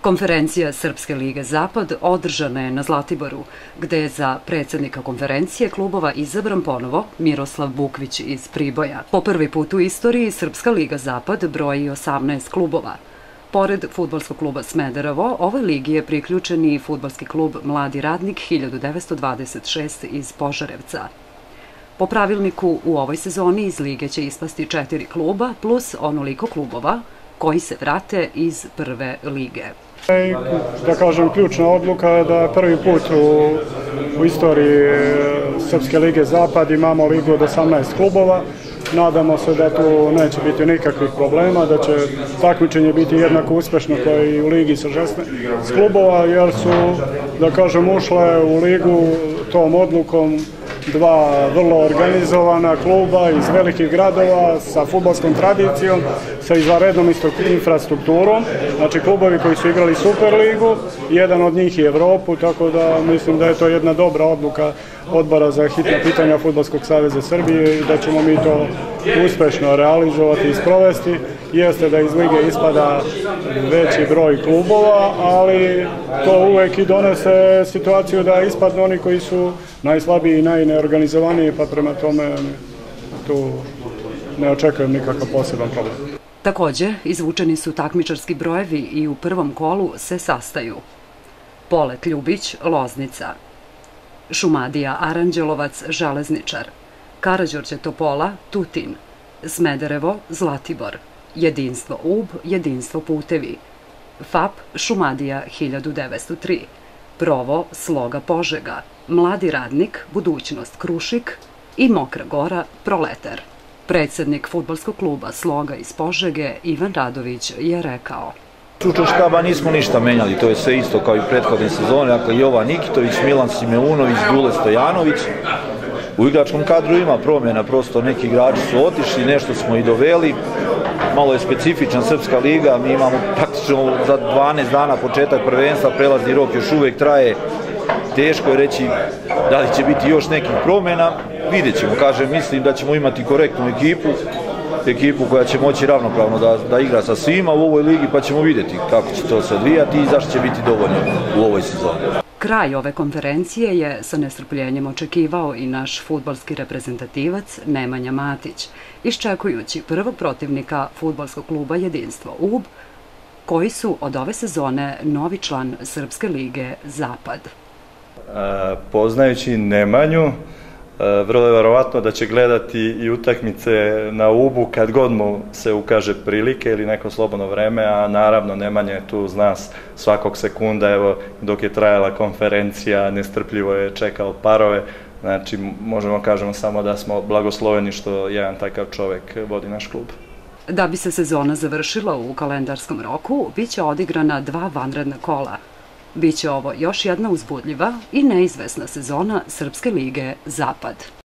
Konferencija Srpske lige Zapad održana je na Zlatiboru, gde je za predsjednika konferencije klubova izabran ponovo Miroslav Bukvić iz Priboja. Po prvi put u istoriji Srpska liga Zapad broji 18 klubova. Pored fudbalskog kluba Smederevo, ovoj ligi je priključen i fudbalski klub Mladi radnik 1926 iz Požarevca. Po pravilniku u ovoj sezoni iz lige će ispasti 4 kluba plus onoliko klubova koji se vrate iz prve lige. Da kažem, ključna odluka je da prvi put u istoriji Srpske lige Zapad imamo ligu od 18 klubova. Nadamo se da tu neće biti nikakvih problema, da će takmičenje biti jednako uspešno kao i u ligi sa 16 klubova, jer su, da kažem, ušle u ligu tom odlukom dva vrlo organizovana kluba iz velikih gradova sa fudbalskom tradicijom, sa izvanrednom infrastrukturom, znači klubovi koji su igrali Superligu, jedan od njih i Evropu, tako da mislim da je to jedna dobra odluka Odbora za hitna pitanja Fudbalskog saveza Srbije i da ćemo mi to uspešno realizovati i sprovesti. Jeste da iz lige ispada veći broj klubova, ali to uvek i donese situaciju da ispadnu oni koji su najslabiji i najneorganizovaniji, pa prema tome tu ne očekujem nikakav poseban problem. Takođe, izvučeni su takmičarski brojevi i u prvom kolu se sastaju Polet Ljubić, Loznica, Šumadija Aranđelovac, Železničar, Karađorđe Topola, Tutin, Smederevo, Zlatibor, Jedinstvo Ub, Jedinstvo Putevi, FAP Šumadija 1903, Provo Sloga Požega, Mladi radnik, Budućnost Krušik i Mokra Gora Proletar. Predsjednik fudbalskog kluba Sloga iz Požege Ivan Radović je rekao: Stručnog štaba nismo ništa menjali, to je sve isto kao i prethodne sezone, dakle Jovan Nikitović, Milan Simeunović, Dule Stojanović. U igračkom kadru ima promjena, prosto neki igrači su otišli, nešto smo i doveli. Malo je specifična Srpska liga, mi imamo praktično za 12 dana početak prvenstva, prelazni rok još uvijek traje. Teško je reći da li će biti još nekih promjena, vidjet ćemo, kažem, mislim da ćemo imati korektnu ekipu koja će moći ravnopravno da igra sa svima u ovoj ligi, pa ćemo vidjeti kako će to se odvijati i zašto će biti dovoljno u ovoj sezoni. Kraj ove konferencije je sa nestrpljenjem očekivao i naš fudbalski reprezentativac Nemanja Matić, iščekujući prvog protivnika fudbalskog kluba Jedinstvo Ub, koji su od ove sezone novi član Srpske lige Zapad. Poznajući Nemanju, vrlo je verovatno da će gledati i utakmice na Ubu kad god mu se ukaže prilike ili neko slobodno vreme, a naravno Nemanja je tu uz nas svakog sekunda, evo dok je trajala konferencija, nestrpljivo je čekao parove, znači možemo kažemo samo da smo blagosloveni što jedan takav čovek vodi naš klub. Da bi se sezona završila u kalendarskom roku, biće odigrana 2 vanredna kola. Biće ovo još jedna uzbudljiva i neizvesna sezona Srpske lige Zapad.